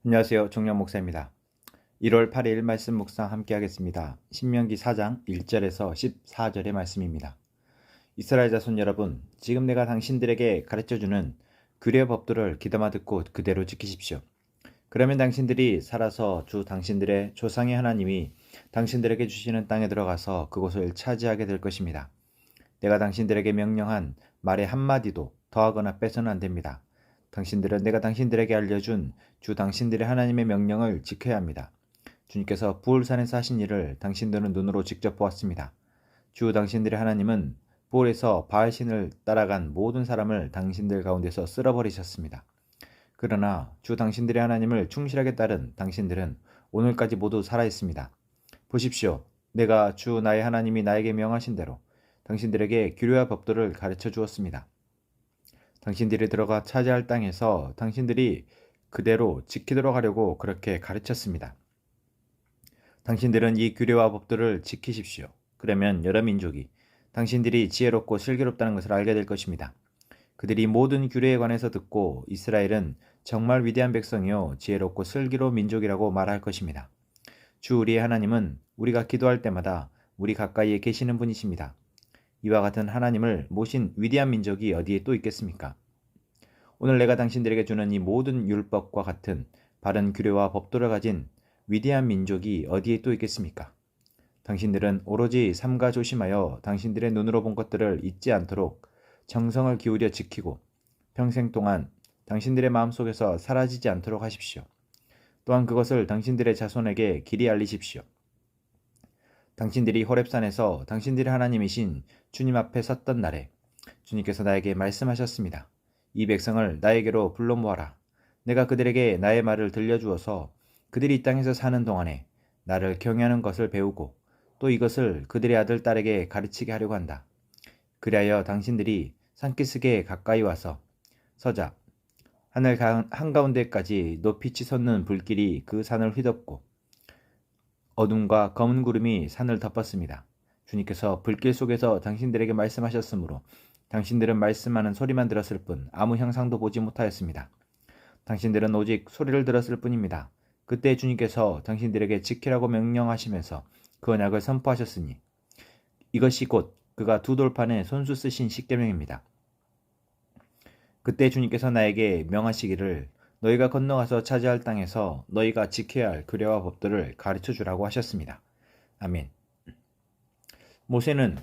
안녕하세요. 종려 목사입니다. 1월 8일 말씀 묵상 함께 하겠습니다. 신명기 4장 1절에서 14절의 말씀입니다. 이스라엘 자손 여러분, 지금 내가 당신들에게 가르쳐주는 규례 법도를 귀담아 듣고 그대로 지키십시오. 그러면 당신들이 살아서 주 당신들의 조상의 하나님이 당신들에게 주시는 땅에 들어가서 그곳을 차지하게 될 것입니다. 내가 당신들에게 명령한 말의 한마디도 더하거나 빼서는 안 됩니다. 당신들은 내가 당신들에게 알려준 주 당신들의 하나님의 명령을 지켜야 합니다. 주님께서 부올산에서 하신 일을 당신들은 눈으로 직접 보았습니다. 주 당신들의 하나님은 부올에서 바알신을 따라간 모든 사람을 당신들 가운데서 쓸어버리셨습니다. 그러나 주 당신들의 하나님을 충실하게 따른 당신들은 오늘까지 모두 살아있습니다. 보십시오. 내가 주 나의 하나님이 나에게 명하신 대로 당신들에게 규례와 법도를 가르쳐 주었습니다. 당신들이 들어가 차지할 땅에서 당신들이 그대로 지키도록 하려고 그렇게 가르쳤습니다. 당신들은 이 규례와 법도를 지키십시오. 그러면 여러 민족이 당신들이 지혜롭고 슬기롭다는 것을 알게 될 것입니다. 그들이 모든 규례에 관해서 듣고 이스라엘은 정말 위대한 백성이요 지혜롭고 슬기로운 민족이라고 말할 것입니다. 주 우리의 하나님은 우리가 기도할 때마다 우리 가까이에 계시는 분이십니다. 이와 같은 하나님을 모신 위대한 민족이 어디에 또 있겠습니까? 오늘 내가 당신들에게 주는 이 모든 율법과 같은 바른 규례와 법도를 가진 위대한 민족이 어디에 또 있겠습니까? 당신들은 오로지 삼가 조심하여 당신들의 눈으로 본 것들을 잊지 않도록 정성을 기울여 지키고 평생 동안 당신들의 마음속에서 사라지지 않도록 하십시오. 또한 그것을 당신들의 자손에게 길이 알리십시오. 당신들이 호렙산에서 당신들의 하나님이신 주님 앞에 섰던 날에 주님께서 나에게 말씀하셨습니다. 이 백성을 나에게로 불러 모아라. 내가 그들에게 나의 말을 들려주어서 그들이 이 땅에서 사는 동안에 나를 경외하는 것을 배우고 또 이것을 그들의 아들, 딸에게 가르치게 하려고 한다. 그리하여 당신들이 산기슭에 가까이 와서 서자. 하늘 한가운데까지 높이 치솟는 불길이 그 산을 휘덮고 어둠과 검은 구름이 산을 덮었습니다. 주님께서 불길 속에서 당신들에게 말씀하셨으므로 당신들은 말씀하는 소리만 들었을 뿐 아무 형상도 보지 못하였습니다. 당신들은 오직 소리를 들었을 뿐입니다. 그때 주님께서 당신들에게 지키라고 명령하시면서 그 언약을 선포하셨으니 이것이 곧 그가 두 돌판에 손수 쓰신 십계명입니다. 그때 주님께서 나에게 명하시기를 너희가 건너가서 차지할 땅에서 너희가 지켜야 할 규례와 법도를 가르쳐 주라고 하셨습니다. 아멘. 모세는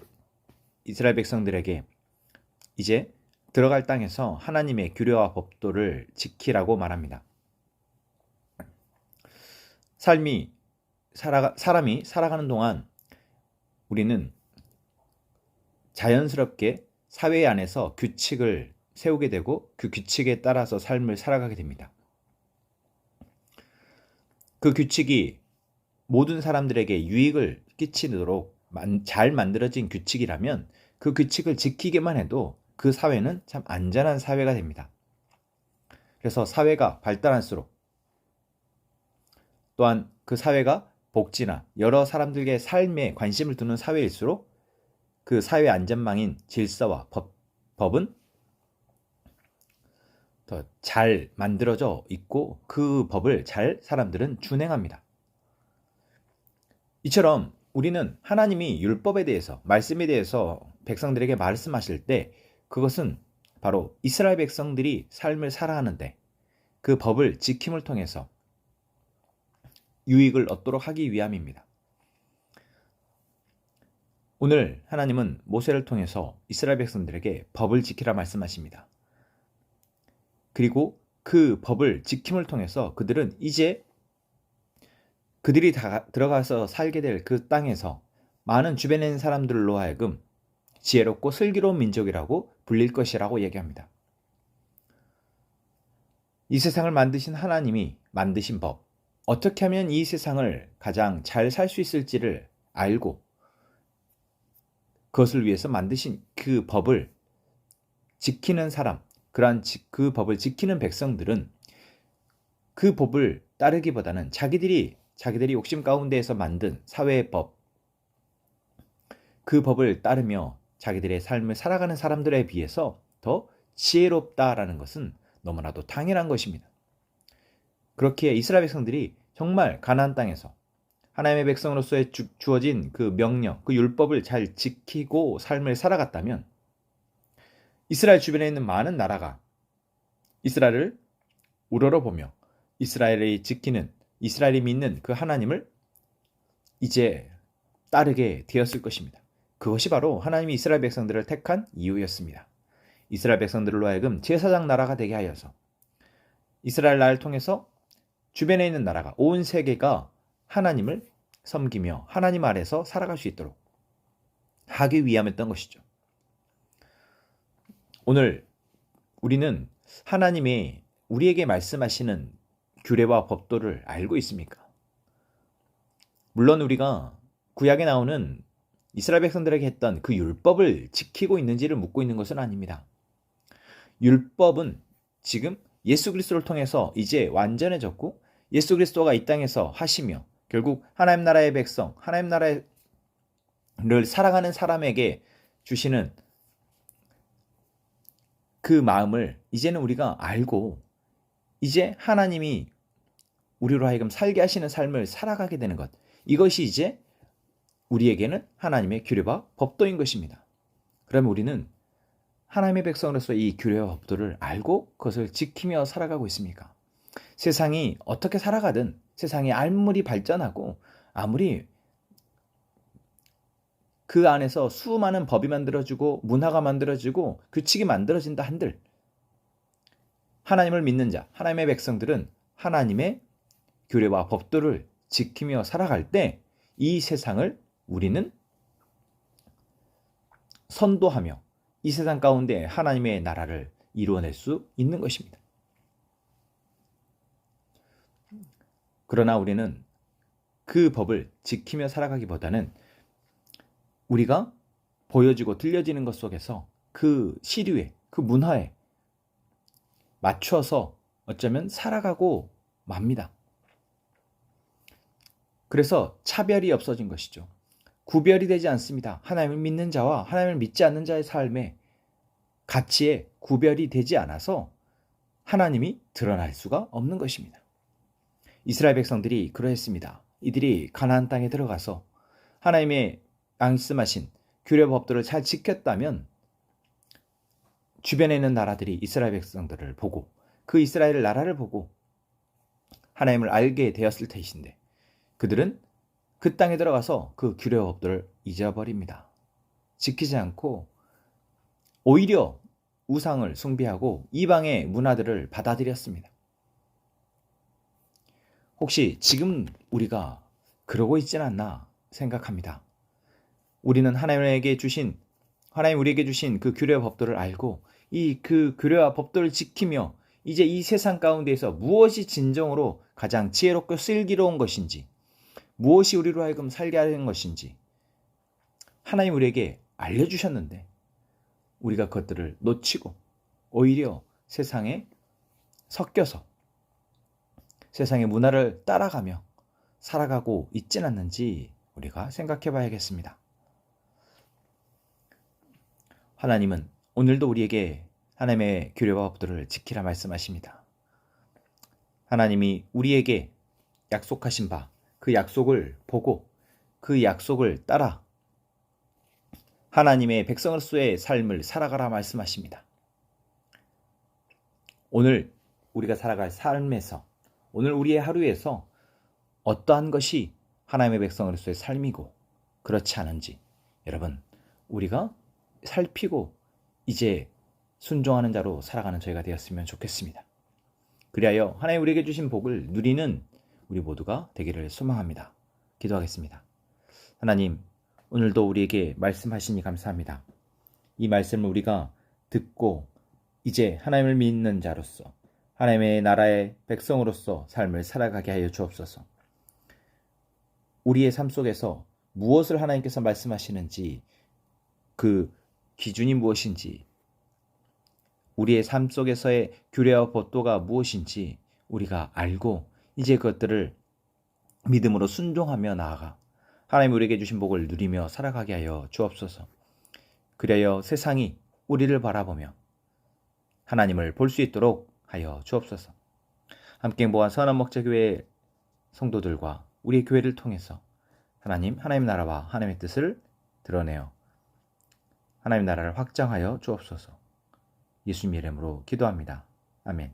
이스라엘 백성들에게 이제 들어갈 땅에서 하나님의 규례와 법도를 지키라고 말합니다. 사람이 살아가는 동안 우리는 자연스럽게 사회 안에서 규칙을 세우게 되고 그 규칙에 따라서 삶을 살아가게 됩니다. 그 규칙이 모든 사람들에게 유익을 끼치도록 잘 만들어진 규칙이라면 그 규칙을 지키기만 해도 그 사회는 참 안전한 사회가 됩니다. 그래서 사회가 발달할수록 또한 그 사회가 복지나 여러 사람들의 삶에 관심을 두는 사회일수록 그 사회 안전망인 질서와 법은 더 잘 만들어져 있고 그 법을 잘 사람들은 준행합니다. 이처럼 우리는 하나님이 율법에 대해서 말씀에 대해서 백성들에게 말씀하실 때 그것은 바로 이스라엘 백성들이 삶을 살아가는데 그 법을 지킴을 통해서 유익을 얻도록 하기 위함입니다. 오늘 하나님은 모세를 통해서 이스라엘 백성들에게 법을 지키라 말씀하십니다. 그리고 그 법을 지킴을 통해서 그들은 이제 그들이 다 들어가서 살게 될 그 땅에서 많은 주변에 있는 사람들로 하여금 지혜롭고 슬기로운 민족이라고 불릴 것이라고 얘기합니다. 이 세상을 만드신 하나님이 만드신 법, 어떻게 하면 이 세상을 가장 잘 살 수 있을지를 알고 그것을 위해서 만드신 그 법을 지키는 사람, 그 법을 지키는 백성들은 그 법을 따르기보다는 자기들이 욕심 가운데에서 만든 사회의 법, 그 법을 따르며 자기들의 삶을 살아가는 사람들에 비해서 더 지혜롭다라는 것은 너무나도 당연한 것입니다. 그렇기에 이스라엘 백성들이 정말 가나안 땅에서 하나님의 백성으로서의 주어진 그 명령, 그 율법을 잘 지키고 삶을 살아갔다면 이스라엘 주변에 있는 많은 나라가 이스라엘을 우러러보며 이스라엘이 지키는, 이스라엘이 믿는 그 하나님을 이제 따르게 되었을 것입니다. 그것이 바로 하나님이 이스라엘 백성들을 택한 이유였습니다. 이스라엘 백성들로 하여금 제사장 나라가 되게 하여서 이스라엘 나라를 통해서 주변에 있는 나라가, 온 세계가 하나님을 섬기며 하나님 아래서 살아갈 수 있도록 하기 위함이었던 것이죠. 오늘 우리는 하나님이 우리에게 말씀하시는 규례와 법도를 알고 있습니까? 물론 우리가 구약에 나오는 이스라엘 백성들에게 했던 그 율법을 지키고 있는지를 묻고 있는 것은 아닙니다. 율법은 지금 예수 그리스도를 통해서 이제 완전해졌고 예수 그리스도가 이 땅에서 하시며 결국 하나님 나라의 백성, 하나님 나라를 살아가는 사람에게 주시는 그 마음을 이제는 우리가 알고 이제 하나님이 우리로 하여금 살게 하시는 삶을 살아가게 되는 것, 이것이 이제 우리에게는 하나님의 규례와 법도인 것입니다. 그러면 우리는 하나님의 백성으로서 이 규례와 법도를 알고 그것을 지키며 살아가고 있습니까? 세상이 어떻게 살아가든, 세상이 아무리 발전하고 아무리 그 안에서 수많은 법이 만들어지고 문화가 만들어지고 규칙이 만들어진다 한들 하나님을 믿는 자, 하나님의 백성들은 하나님의 규례와 법도를 지키며 살아갈 때 이 세상을 우리는 선도하며 이 세상 가운데 하나님의 나라를 이루어낼 수 있는 것입니다. 그러나 우리는 그 법을 지키며 살아가기보다는 우리가 보여지고 들려지는 것 속에서 그 시류에, 그 문화에 맞춰서 어쩌면 살아가고 맙니다. 그래서 차별이 없어진 것이죠. 구별이 되지 않습니다. 하나님을 믿는 자와 하나님을 믿지 않는 자의 삶의 가치에 구별이 되지 않아서 하나님이 드러날 수가 없는 것입니다. 이스라엘 백성들이 그러했습니다. 이들이 가나안 땅에 들어가서 하나님의 말씀하신 규례 법도를 잘 지켰다면 주변에 있는 나라들이 이스라엘 백성들을 보고 그 이스라엘 나라를 보고 하나님을 알게 되었을 터인데 그들은 그 땅에 들어가서 그 규례 법도를 잊어버립니다. 지키지 않고 오히려 우상을 숭배하고 이방의 문화들을 받아들였습니다. 혹시 지금 우리가 그러고 있지는 않나 생각합니다. 우리는 하나님 우리에게 주신 그 규례와 법도를 알고 이 그 규례와 법도를 지키며 이제 이 세상 가운데에서 무엇이 진정으로 가장 지혜롭고 슬기로운 것인지, 무엇이 우리로 하여금 살게 하는 것인지 하나님 우리에게 알려주셨는데 우리가 그것들을 놓치고 오히려 세상에 섞여서 세상의 문화를 따라가며 살아가고 있진 않는지 우리가 생각해 봐야겠습니다. 하나님은 오늘도 우리에게 하나님의 규례와 법도를 지키라 말씀하십니다. 하나님이 우리에게 약속하신 바 그 약속을 보고 그 약속을 따라 하나님의 백성으로서의 삶을 살아가라 말씀하십니다. 오늘 우리가 살아갈 삶에서, 오늘 우리의 하루에서 어떠한 것이 하나님의 백성으로서의 삶이고 그렇지 않은지 여러분 우리가 살피고 이제 순종하는 자로 살아가는 저희가 되었으면 좋겠습니다. 그리하여 하나님 우리에게 주신 복을 누리는 우리 모두가 되기를 소망합니다. 기도하겠습니다. 하나님, 오늘도 우리에게 말씀하시니 감사합니다. 이 말씀을 우리가 듣고 이제 하나님을 믿는 자로서 하나님의 나라의 백성으로서 삶을 살아가게 하여 주옵소서. 우리의 삶 속에서 무엇을 하나님께서 말씀하시는지, 그 기준이 무엇인지, 우리의 삶 속에서의 규례와 법도가 무엇인지 우리가 알고 이제 그것들을 믿음으로 순종하며 나아가 하나님 우리에게 주신 복을 누리며 살아가게 하여 주옵소서. 그리하여 세상이 우리를 바라보며 하나님을 볼 수 있도록 하여 주옵소서. 함께 행복한 선한목자교회 성도들과 우리의 교회를 통해서 하나님의 나라와 하나님의 뜻을 드러내어 하나님의 나라를 확장하여 주옵소서. 예수님의 이름으로 기도합니다. 아멘.